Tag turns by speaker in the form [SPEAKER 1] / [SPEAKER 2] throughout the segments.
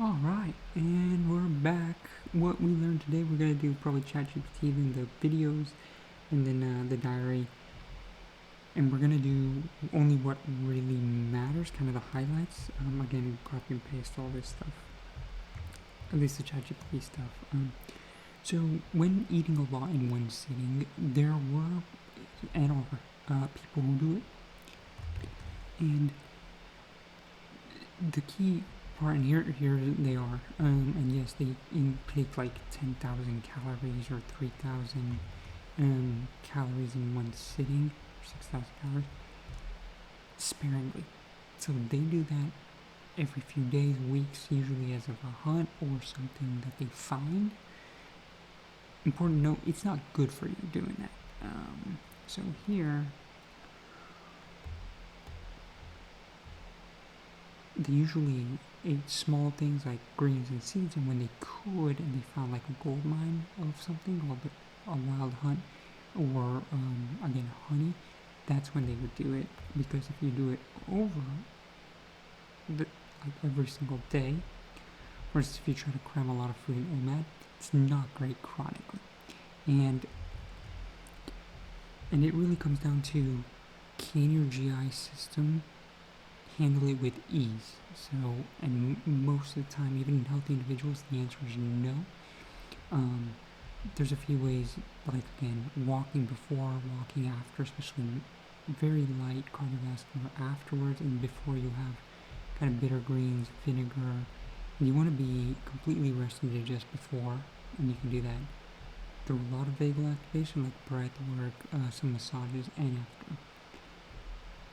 [SPEAKER 1] Alright, and we're back. What we learned today, we're going to do probably ChatGPT, then the videos, and then the diary. And we're going to do only what really matters, kind of the highlights. Again, copy and paste all this stuff. At least the ChatGPT stuff. So, when eating a lot in one sitting, there were and are people who do it. And the key part, and here they are, and yes, they intake like 10,000 calories or 3,000 calories in one sitting, 6,000 calories, sparingly. So they do that every few days, weeks, usually as of a hunt or something that they find. Important note, it's not good for you doing that. So here, they usually ate small things like grains and seeds, and when they could, and they found like a gold mine of something, or a wild hunt, or again honey, that's when they would do it. Because if you do it over like every single day, whereas if you try to cram a lot of food in OMAD, it's not great chronically. And it really comes down to, can your GI system handle it with ease? So, and most of the time, even in healthy individuals, the answer is no. There's a few ways, like again, walking before, walking after, especially very light cardiovascular afterwards, and before you have kind of bitter greens, vinegar. And you want to be completely rested just before, and you can do that through a lot of vagal activation, like breath work, some massages, and after.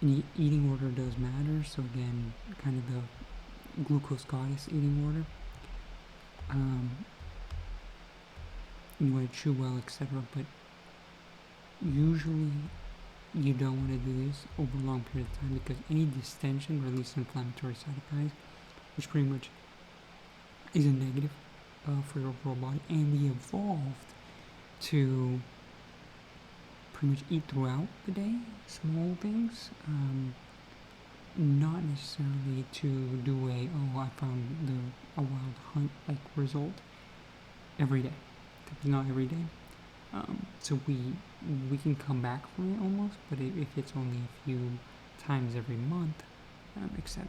[SPEAKER 1] And eating order does matter, so again, kind of the glucose goddess eating order. You want to chew well, etc. But usually you don't want to do this over a long period of time, because any distension releases inflammatory cytokines, which pretty much is a negative for your overall body. And we evolved to pretty much eat throughout the day, small things, not necessarily to do I found a wild hunt like result every day. Not every day. So we can come back from it almost, but if it's only a few times every month, etc.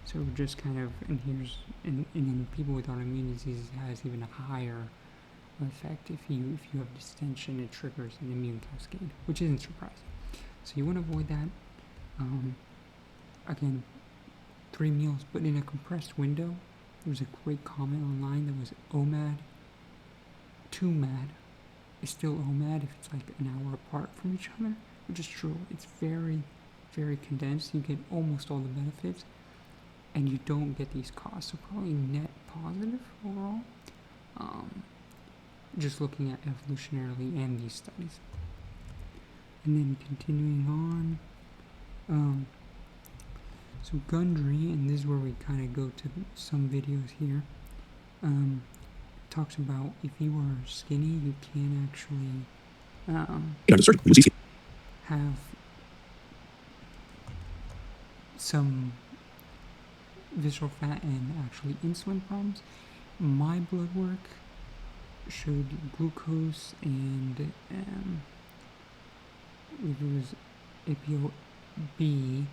[SPEAKER 1] So just kind of, and in people with autoimmune diseases, it has even a higher effect. If you have distension, it triggers an immune cascade, which isn't surprising. So you want to avoid that. Again, 3 meals, but in a compressed window. There was a great comment online that was OMAD to MAD is still OMAD if it's like an hour apart from each other, which is true. It's very, very condensed. You get almost all the benefits, and you don't get these costs. So probably net positive overall. Just looking at evolutionarily and these studies. And then continuing on, so Gundry, and this is where we kind of go to some videos here, talks about if you are skinny, you can actually have some visceral fat and actually insulin problems. My blood work showed glucose and it was ApoB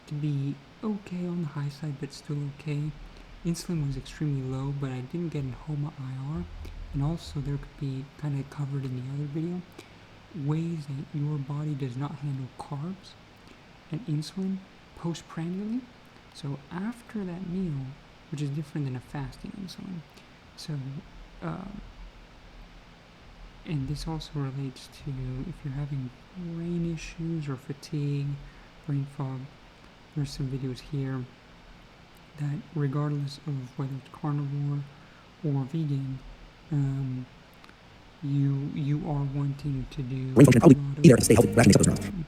[SPEAKER 1] to be okay on the high side, but still okay. Insulin was extremely low, but I didn't get an HOMA-IR. And also there could be, kind of covered in the other video, ways that your body does not handle carbs and insulin postprandially. So after that meal, which is different than a fasting insulin. So, and this also relates to if you're having brain issues or fatigue, brain fog. There's some videos here that regardless of whether it's carnivore or vegan, you are wanting to do
[SPEAKER 2] brain function probably be there to stay healthy.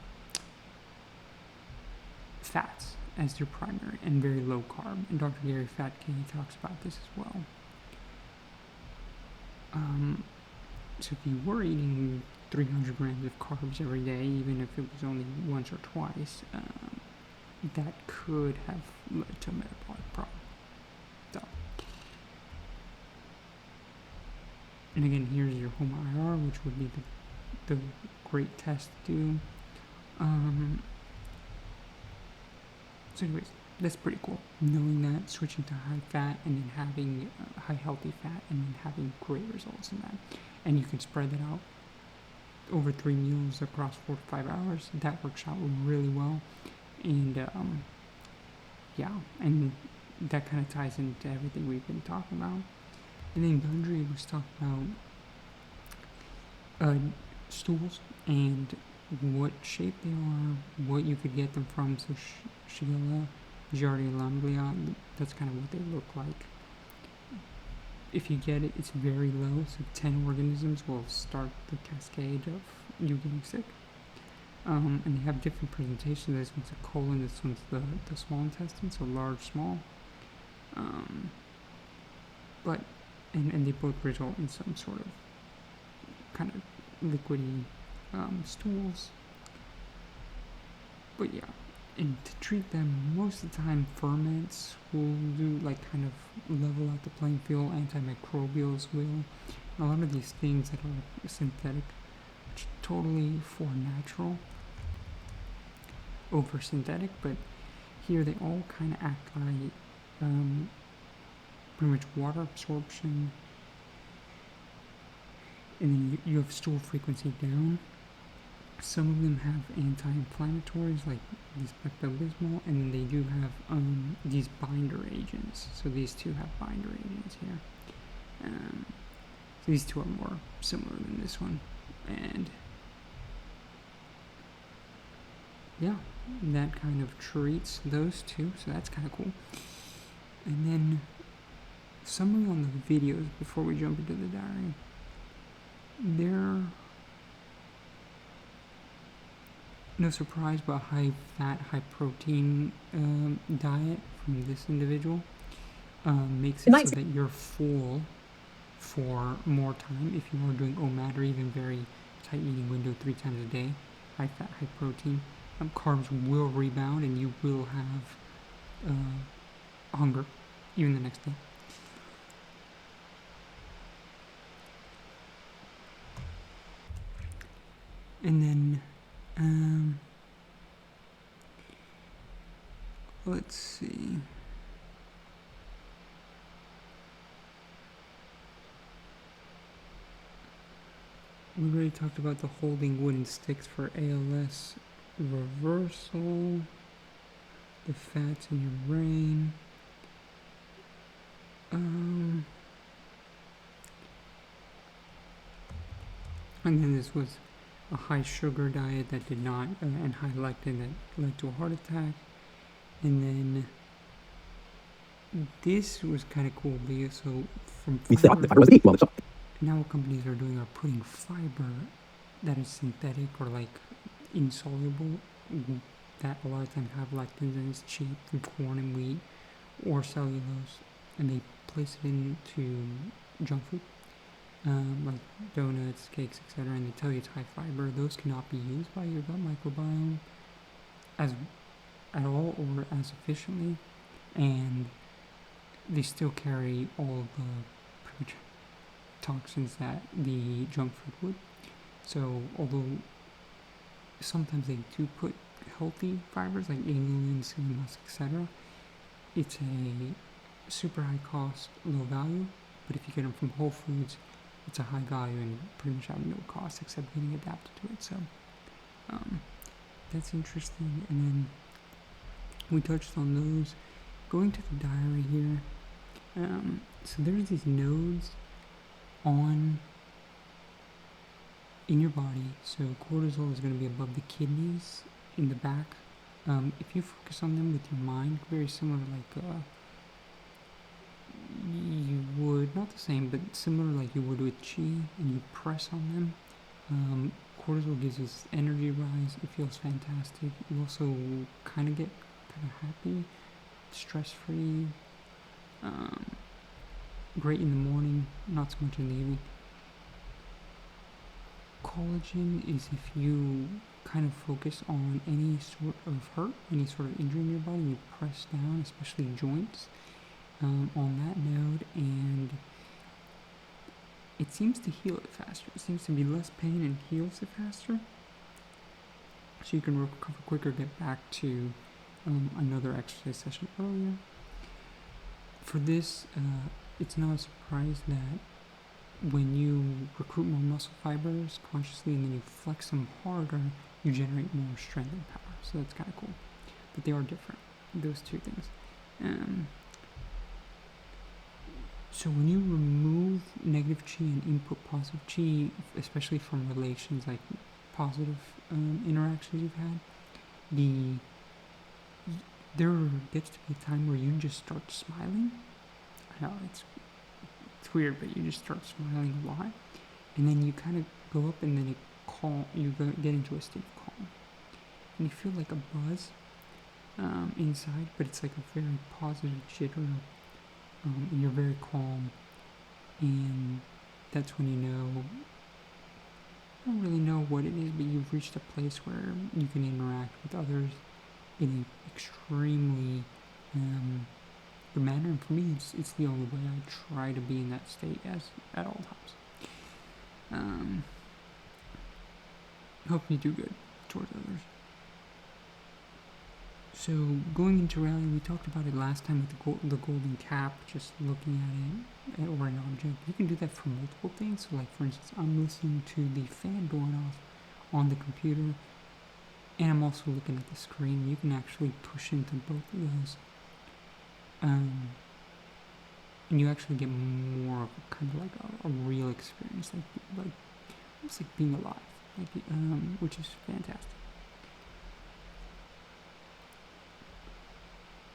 [SPEAKER 1] Fats as your primary and very low carb. And Dr. Gary Fatke talks about this as well. So if you were eating 300 grams of carbs every day, even if it was only once or twice, that could have led to a metabolic problem. So And again, here's your HOMA-IR, which would be the great test to do. So anyways, that's pretty cool. Knowing that, switching to high fat and then having high healthy fat and then having great results in that. And you can spread that out over 3 meals across 4 to 5 hours. That works out really well. And yeah, and that kind of ties into everything we've been talking about. And then Gundry was talking about stools and what shape they are, what you could get them from. So Shigella, Giardia lamblia, that's kind of what they look like. If you get it, it's very low, so 10 organisms will start the cascade of you getting sick. And they have different presentations. This one's a colon, this one's the small intestine, so large, small. But and they both result in some sort of kind of liquidy stools. But yeah, and to treat them, most of the time ferments will do like kind of level out the playing field. Antimicrobials will. And a lot of these things that are synthetic, which are totally for natural over synthetic, but here they all kind of act like pretty much water absorption, and then you have stool frequency down. Some of them have anti-inflammatories like these Pepto-Bismol, and then they do have these binder agents. So these two have binder agents here. So these two are more similar than this one, and yeah, that kind of treats those two, so that's kind of cool. And then summary on the videos before we jump into the diary. They're no surprise, but high fat, high protein diet from this individual makes it so that you're full for more time. If you are doing OMAD or even very tight eating window 3 times a day, high fat, high protein, carbs will rebound and you will have hunger even the next day. And then let's see. We already talked about the holding wooden sticks for ALS reversal, the fats in your brain. And then this was a high sugar diet that did not, and high lectin that led to a heart attack. And then this was kind of cool because so from fiber, now what companies are doing are putting fiber that is synthetic or like insoluble, that a lot of times have lectins and is cheap from corn and wheat or cellulose, and they place it into junk food. Like donuts, cakes, etc., and they tell you it's high fiber. Those cannot be used by your gut microbiome at all or as efficiently, and they still carry all the toxins that the junk food would. So although sometimes they do put healthy fibers like inulin, cellulose, etc., it's a super high cost, low value. But if you get them from Whole Foods, it's a high value and pretty much have no cost except getting adapted to it. So that's interesting. And then we touched on those. Going to the diary here. So there's these nodes in your body. So cortisol is going to be above the kidneys in the back. If you focus on them with your mind, very similar like you would, not the same, but similar like you would with chi, and you press on them. Cortisol gives us energy rise. It feels fantastic. You also kind of get kind of happy, stress-free, great in the morning, not so much in the evening. Collagen is if you kind of focus on any sort of hurt, any sort of injury in your body, you press down, especially joints, on that node, and it seems to heal it faster. It seems to be less pain and heals it faster. So you can recover quicker, get back to another exercise session earlier. For this, it's not a surprise that when you recruit more muscle fibers consciously and then you flex them harder, you generate more strength and power. So that's kind of cool. But they are different, those two things. So when you remove negative chi and input positive chi, especially from relations like positive interactions you've had, there gets to be a time where you just start smiling. I know it's weird, but you just start smiling a lot, and then you kind of go up, and then you get into a state of calm, and you feel like a buzz inside, but it's like a very positive jitter, and you're very calm, and that's when you know. I don't really know what it is, but you've reached a place where you can interact with others in an extremely good manner. And for me, it's the only way I try to be in that state at all times. Help me do good towards others. So going into rally, we talked about it last time with the golden cap, just looking at it or an object. You can do that for multiple things. So like for instance, I'm listening to the fan going off on the computer, and I'm also looking at the screen. You can actually push into both of those, and you actually get more of a kind of like a real experience, like almost like being alive, which is fantastic.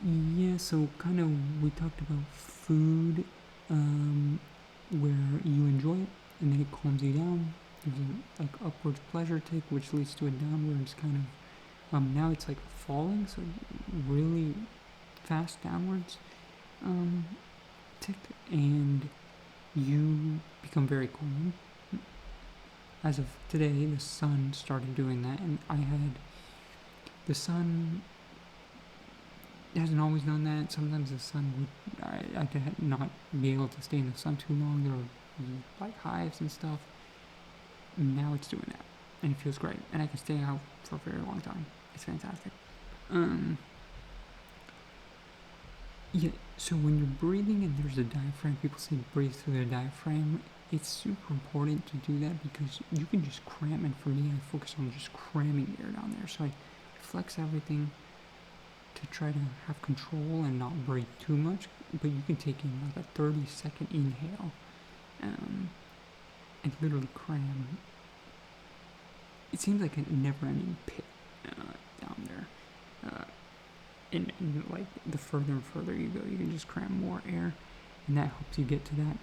[SPEAKER 1] Yeah, so kind of we talked about food, where you enjoy it and then it calms you down. There's a like upwards pleasure tick, which leads to a downwards kind of. Now it's like falling, so really fast downwards tick, and you become very calm. As of today, the sun started doing that, and the sun hasn't always done that. Sometimes the sun I could not be able to stay in the sun too long. There were like hives and stuff. Now it's doing that, and it feels great, and I can stay out for a very long time. It's fantastic. Yeah, so when you're breathing and there's a diaphragm, people say breathe through the diaphragm. It's super important to do that because you can just cram, and for me, I focus on just cramming air down there. So I flex everything to try to have control and not breathe too much, but you can take in like a 30-second inhale and literally cram. It seems like a never-ending pit down there, and like the further and further you go, you can just cram more air, and that helps you get to that.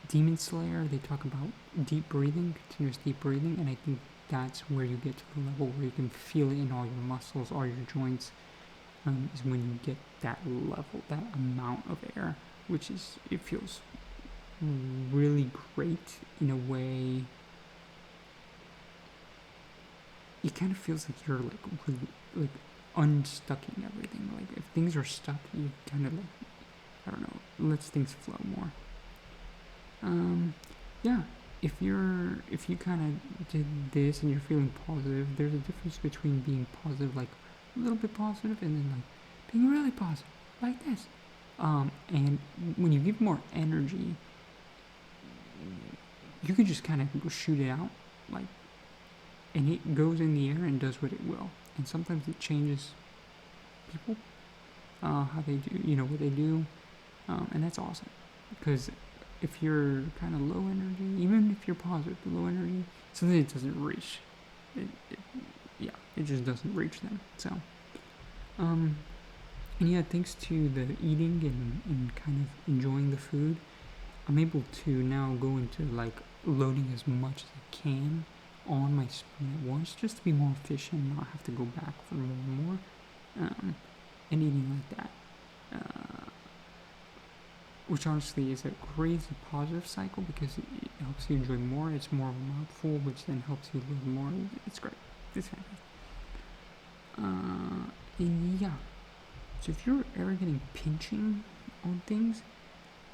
[SPEAKER 1] Demon Slayer, they talk about deep breathing, continuous deep breathing, and I think that's where you get to the level where you can feel it in all your muscles, all your joints, is when you get that level, that amount of air, which is, it feels really great in a way. It kind of feels like you're like really, like unstucking everything. Like if things are stuck, you kind of like, I don't know, lets things flow more. Yeah. If you kind of did this and you're feeling positive, there's a difference between being positive, like a little bit positive, and then like being really positive, like this. And when you give more energy, you can just kind of shoot it out, like, and it goes in the air and does what it will. And sometimes it changes people, how they do, what they do, and that's awesome, because if you're kind of low energy, even if you're positive, low energy, sometimes it doesn't reach. It just doesn't reach them. So, and yeah, thanks to the eating and kind of enjoying the food, I'm able to now go into like loading as much as I can on my spoon at once, just to be more efficient, not have to go back for more and more, and eating like that. Which honestly is a crazy positive cycle because it helps you enjoy more. It's more of a mouthful, which then helps you live more. It's great. It's fantastic. And yeah. So if you're ever getting pinching on things,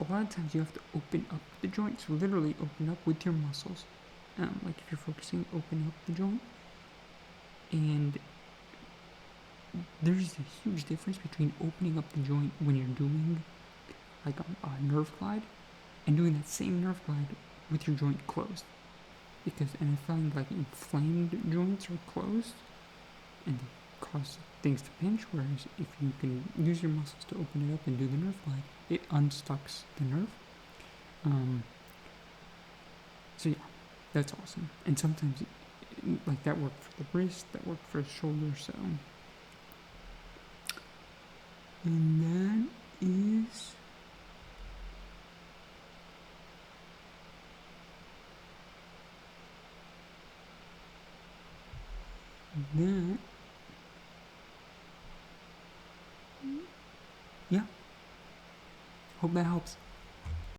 [SPEAKER 1] a lot of times you have to open up the joint, so literally open up with your muscles. Like if you're focusing, open up the joint. And there's a huge difference between opening up the joint when you're doing like a nerve glide and doing that same nerve glide with your joint closed. And I find like inflamed joints are closed and they cause things to pinch, whereas if you can use your muscles to open it up and do the nerve glide, it unstucks the nerve. So yeah, that's awesome. And sometimes like that worked for the wrist, that worked for the shoulder, so. And that is that. Yeah. Hope that helps.